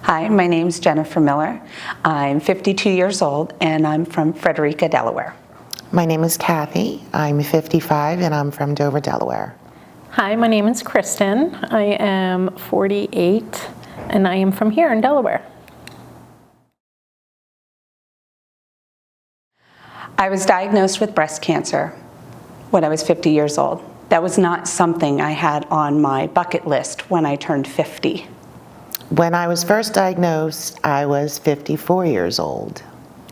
Hi, my name's Jennifer Miller. I'm 52 years old and I'm from Frederica, Delaware. My name is Kathy. I'm 55 and I'm from Dover, Delaware. Hi, my name is Kristen. I am 48 and I am from here in Delaware. I was diagnosed with breast cancer when I was 50 years old. That was not something I had on my bucket list when I turned 50. When I was first diagnosed, I was 54 years old.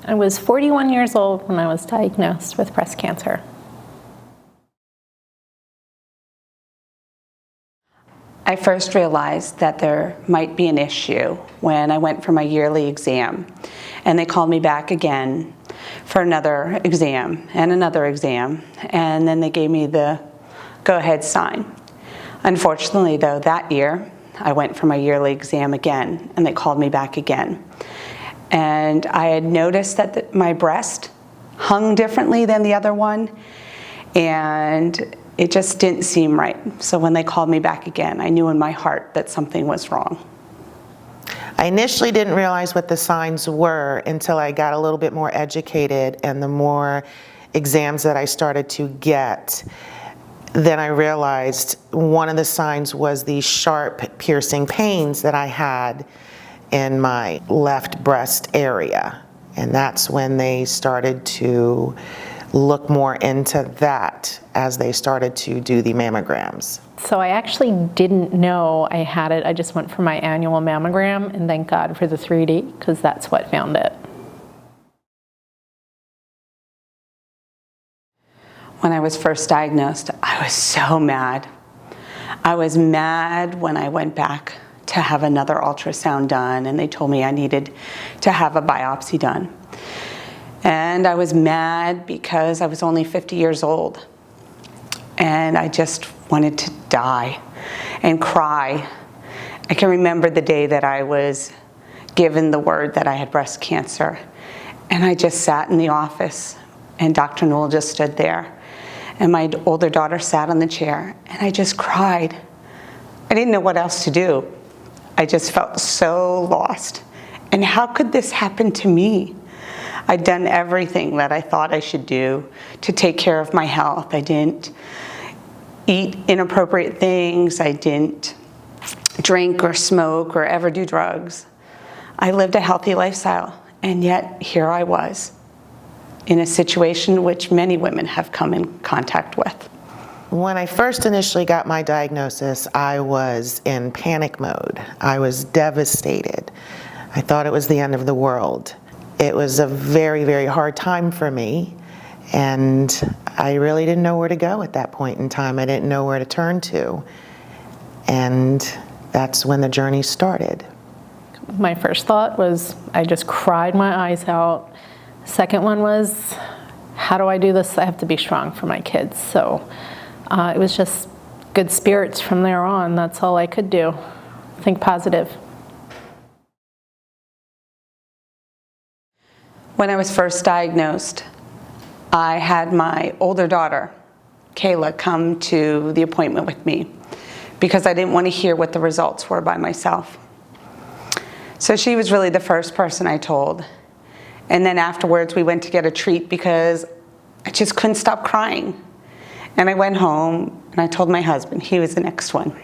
I was 41 years old when I was diagnosed with breast cancer. I first realized that there might be an issue when I went for my yearly exam, and they called me back again for another exam, and then they gave me the go-ahead sign. Unfortunately, though, that year, I went for my yearly exam again, and they called me back again. And I had noticed that my breast hung differently than the other one, and it just didn't seem right. So when they called me back again, I knew in my heart that something was wrong. I initially didn't realize what the signs were until I got a little bit more educated, and the more exams that I started to get, then I realized one of the signs was the sharp, piercing pains that I had in my left breast area. And that's when they started to look more into that as they started to do the mammograms. So I actually didn't know I had it. I just went for my annual mammogram, and thank God for the 3D, because that's what found it. When I was first diagnosed, I was so mad. I was mad when I went back to have another ultrasound done, and they told me I needed to have a biopsy done. And I was mad because I was only 50 years old, and I just wanted to die and cry. I can remember the day that I was given the word that I had breast cancer, and I just sat in the office, and Dr. Newell just stood there, and my older daughter sat on the chair, and I just cried. I didn't know what else to do. I just felt so lost. And how could this happen to me? I'd done everything that I thought I should do to take care of my health. I didn't eat inappropriate things. I didn't drink or smoke or ever do drugs. I lived a healthy lifestyle, and yet here I was in a situation which many women have come in contact with. When I first initially got my diagnosis, I was in panic mode. I was devastated. I thought it was the end of the world. It was a very, very hard time for me, and I really didn't know where to go at that point in time. I didn't know where to turn to, and that's when the journey started. My first thought was I just cried my eyes out. Second one was, how do I do this? I have to be strong for my kids. So it was just good spirits from there on. That's all I could do. Think positive. When I was first diagnosed, I had my older daughter, Kayla, come to the appointment with me because I didn't want to hear what the results were by myself. So she was really the first person I told. And then afterwards we went to get a treat because I just couldn't stop crying. And I went home and I told my husband. He was the next one.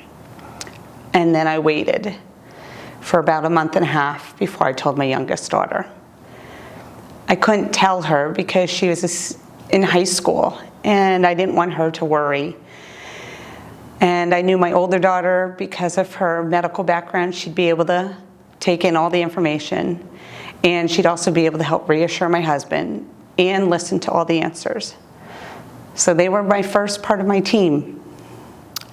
And then I waited for about a month and a half before I told my youngest daughter. I couldn't tell her because she was in high school and I didn't want her to worry. And I knew my older daughter, because of her medical background, she'd be able to take in all the information, and she'd also be able to help reassure my husband and listen to all the answers. So they were my first part of my team.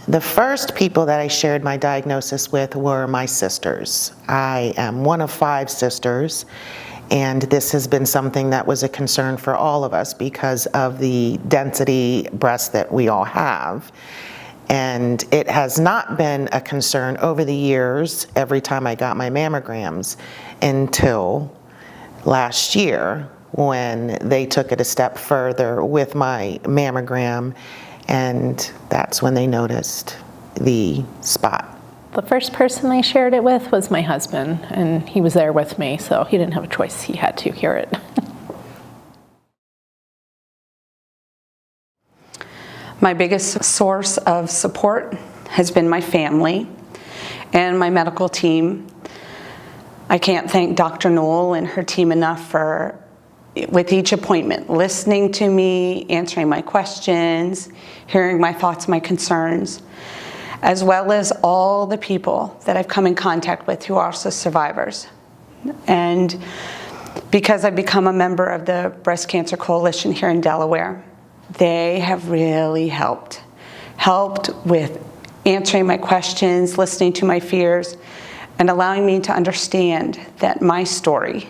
The first people that I shared my diagnosis with were my sisters. I am one of 5 sisters, and this has been something that was a concern for all of us because of the density breast that we all have. And it has not been a concern over the years every time I got my mammograms until last year when they took it a step further with my mammogram, and that's when they noticed the spot. The first person I shared it with was my husband, and he was there with me, so he didn't have a choice. He had to hear it. My biggest source of support has been my family and my medical team. I can't thank Dr. Newell and her team enough for, with each appointment, listening to me, answering my questions, hearing my thoughts, my concerns, as well as all the people that I've come in contact with who are also survivors. And because I've become a member of the Breast Cancer Coalition here in Delaware, they have really helped with answering my questions, listening to my fears, and allowing me to understand that my story,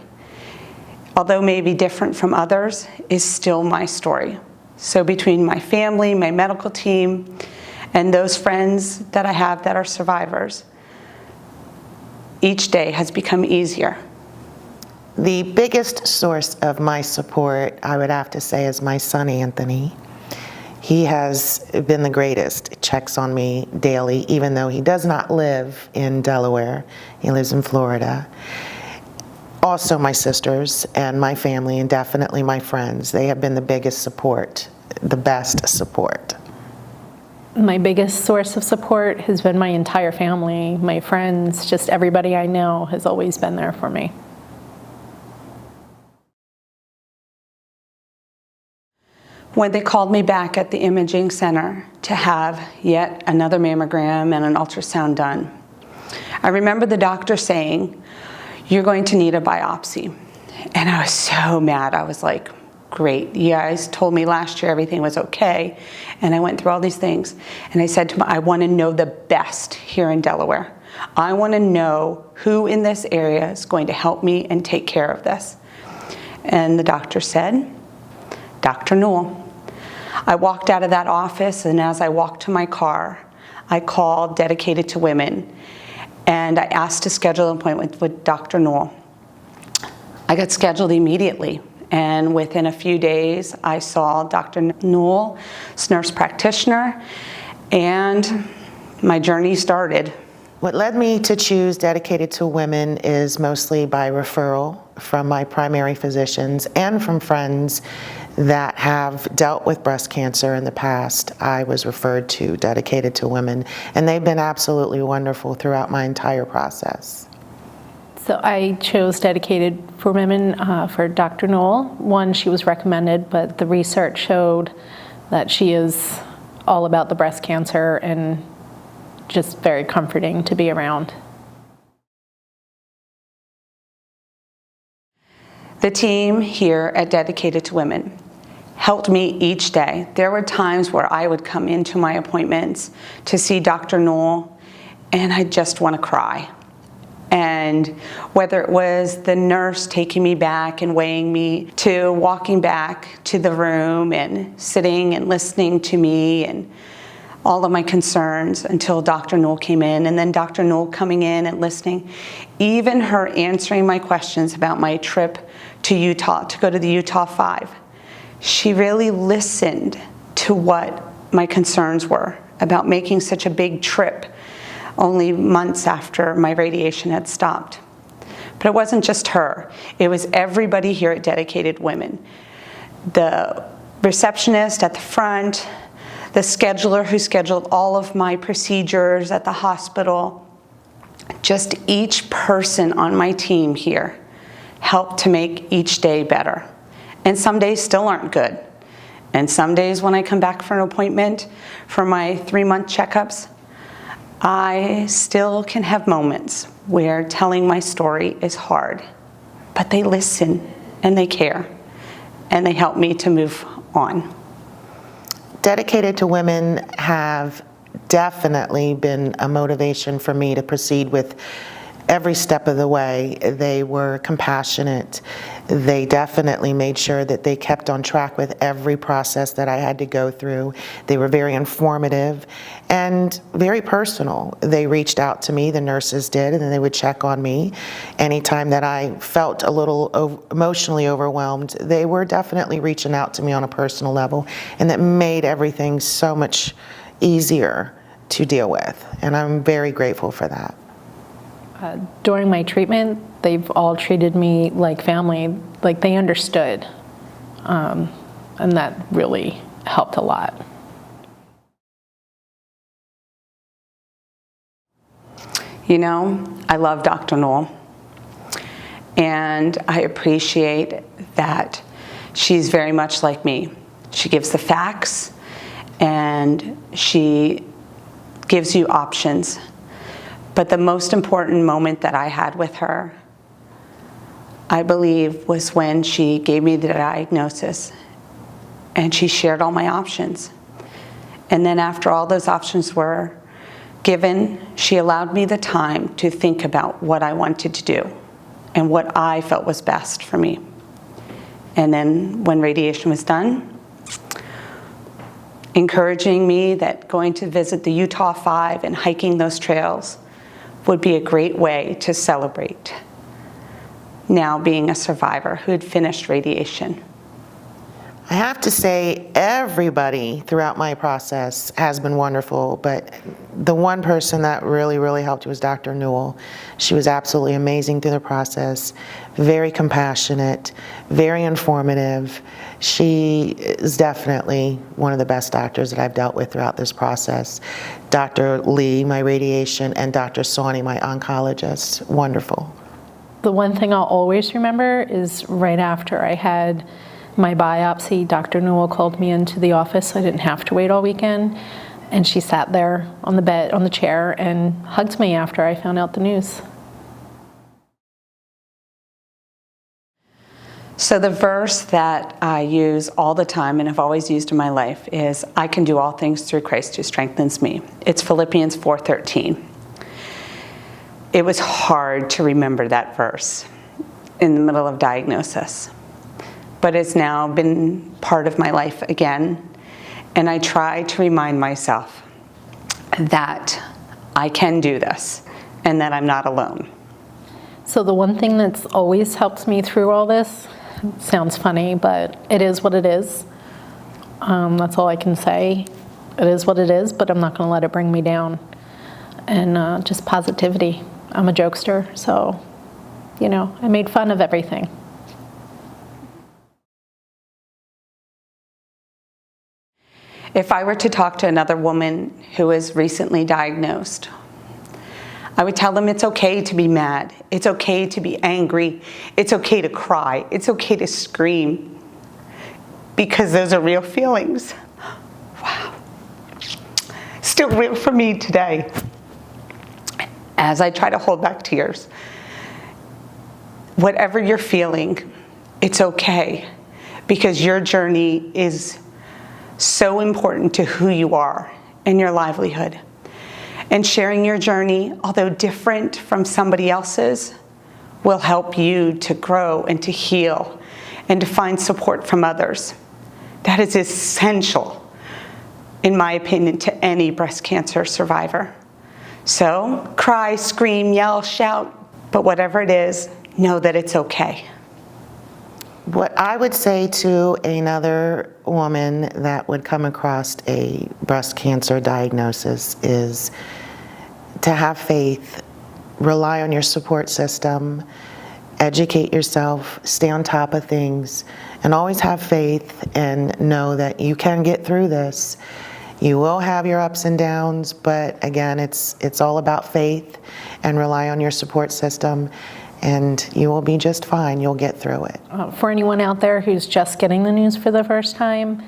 although maybe different from others, is still my story. So between my family, my medical team, and those friends that I have that are survivors, each day has become easier. The biggest source of my support, I would have to say, is my son, Anthony. He has been the greatest. Checks on me daily, even though he does not live in Delaware. He lives in Florida. Also my sisters and my family, and definitely my friends. They have been the biggest support, the best support. My biggest source of support has been my entire family, my friends, just everybody I know has always been there for me. When they called me back at the imaging center to have yet another mammogram and an ultrasound done, I remember the doctor saying, "You're going to need a biopsy." And I was so mad. I was like, great, you guys told me last year everything was okay. And I went through all these things. And I said to him, I want to know the best here in Delaware. I want to know who in this area is going to help me and take care of this. And the doctor said, Dr. Newell. I walked out of that office, and as I walked to my car, I called Dedicated to Women, and I asked to schedule an appointment with Dr. Newell. I got scheduled immediately, and within a few days, I saw Dr. Newell, nurse practitioner, and my journey started. What led me to choose Dedicated to Women is mostly by referral from my primary physicians and from friends that have dealt with breast cancer in the past. I was referred to Dedicated to Women, and they've been absolutely wonderful throughout my entire process. So I chose Dedicated for Women for Dr. Newell. One, she was recommended, but the research showed that she is all about the breast cancer and just very comforting to be around. The team here at Dedicated to Women helped me each day. There were times where I would come into my appointments to see Dr. Newell, and I'd just want to cry. And whether it was the nurse taking me back and weighing me, to walking back to the room and sitting and listening to me and all of my concerns until Dr. Newell came in, and then Dr. Newell coming in and listening, even her answering my questions about my trip to Utah, to go to the Utah 5. She really listened to what my concerns were about making such a big trip only months after my radiation had stopped. But it wasn't just her. It was everybody here at Dedicated Women. The receptionist at the front, the scheduler who scheduled all of my procedures at the hospital, just each person on my team here helped to make each day better. And some days still aren't good. And some days when I come back for an appointment for my 3-month checkups, I still can have moments where telling my story is hard. But they listen and they care and they help me to move on. Dedicated to Women have definitely been a motivation for me to proceed with every step of the way. They were compassionate. They definitely made sure that they kept on track with every process that I had to go through. They were very informative and very personal. They reached out to me, the nurses did, and then they would check on me. Anytime that I felt a little emotionally overwhelmed, they were definitely reaching out to me on a personal level, and that made everything so much easier to deal with, and I'm very grateful for that. During my treatment, they've all treated me like family, like they understood, and that really helped a lot. You know, I love Dr. Newell, and I appreciate that she's very much like me. She gives the facts, and she gives you options. But the most important moment that I had with her, I believe, was when she gave me the diagnosis and she shared all my options. And then after all those options were given, she allowed me the time to think about what I wanted to do and what I felt was best for me. And then when radiation was done, encouraging me that going to visit the Utah 5 and hiking those trails would be a great way to celebrate now being a survivor who had finished radiation. I have to say, everybody throughout my process has been wonderful, but the one person that really, really helped was Dr. Newell. She was absolutely amazing through the process, very compassionate, very informative. She is definitely one of the best doctors that I've dealt with throughout this process. Dr. Lee, my radiation, and Dr. Sawney, my oncologist, wonderful. The one thing I'll always remember is right after I had my biopsy, Dr. Newell called me into the office so I didn't have to wait all weekend. And she sat there on the bed, on the chair, and hugged me after I found out the news. So the verse that I use all the time and have always used in my life is, I can do all things through Christ who strengthens me. It's Philippians 4:13. It was hard to remember that verse in the middle of diagnosis, but it's now been part of my life again. And I try to remind myself that I can do this and that I'm not alone. So the one thing that's always helped me through all this, sounds funny, but it is what it is. That's all I can say. It is what it is, but I'm not going to let it bring me down. And just positivity. I'm a jokester, so, you know, I made fun of everything. If I were to talk to another woman who is recently diagnosed, I would tell them it's okay to be mad. It's okay to be angry. It's okay to cry. It's okay to scream, because those are real feelings. Wow. Still real for me today. As I try to hold back tears, whatever you're feeling, it's okay, because your journey is so important to who you are and your livelihood. And sharing your journey, although different from somebody else's, will help you to grow and to heal and to find support from others. That is essential, in my opinion, to any breast cancer survivor. So cry, scream, yell, shout, but whatever it is, know that it's okay. What I would say to another woman that would come across a breast cancer diagnosis is to have faith, rely on your support system, educate yourself, stay on top of things, and always have faith and know that you can get through this. You will have your ups and downs, but again, it's all about faith, and rely on your support system, and you will be just fine. You'll get through it. For anyone out there who's just getting the news for the first time,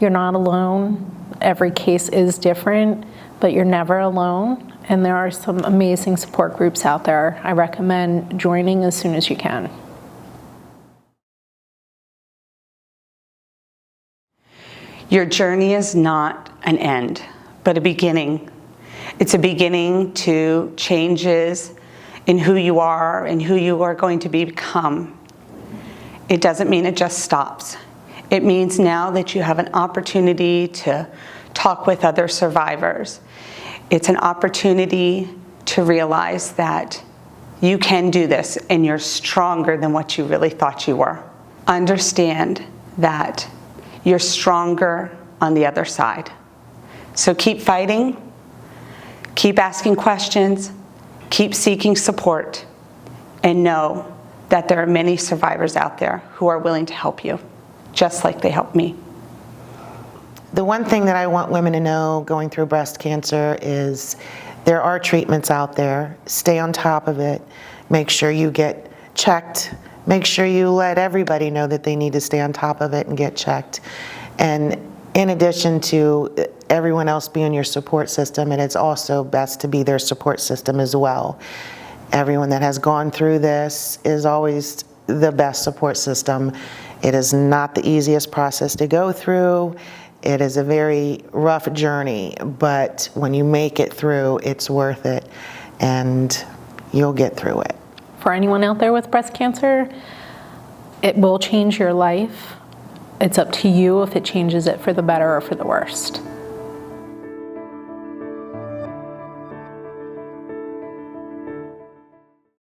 you're not alone. Every case is different, but you're never alone. And there are some amazing support groups out there. I recommend joining as soon as you can. Your journey is not an end, but a beginning. It's a beginning to changes in who you are and who you are going to become. It doesn't mean it just stops. It means now that you have an opportunity to talk with other survivors. It's an opportunity to realize that you can do this and you're stronger than what you really thought you were. Understand that you're stronger on the other side. So keep fighting, Keep asking questions, keep seeking support, and know that there are many survivors out there who are willing to help you, just like they helped me. The one thing that I want women to know going through breast cancer is there are treatments out there. Stay on top of it. Make sure you get checked. Make sure you let everybody know that they need to stay on top of it and get checked. And in addition to everyone else being your support system, and it's also best to be their support system as well. Everyone that has gone through this is always the best support system. It is not the easiest process to go through. It is a very rough journey, but when you make it through, it's worth it, and you'll get through it. For anyone out there with breast cancer, it will change your life. It's up to you if it changes it for the better or for the worst.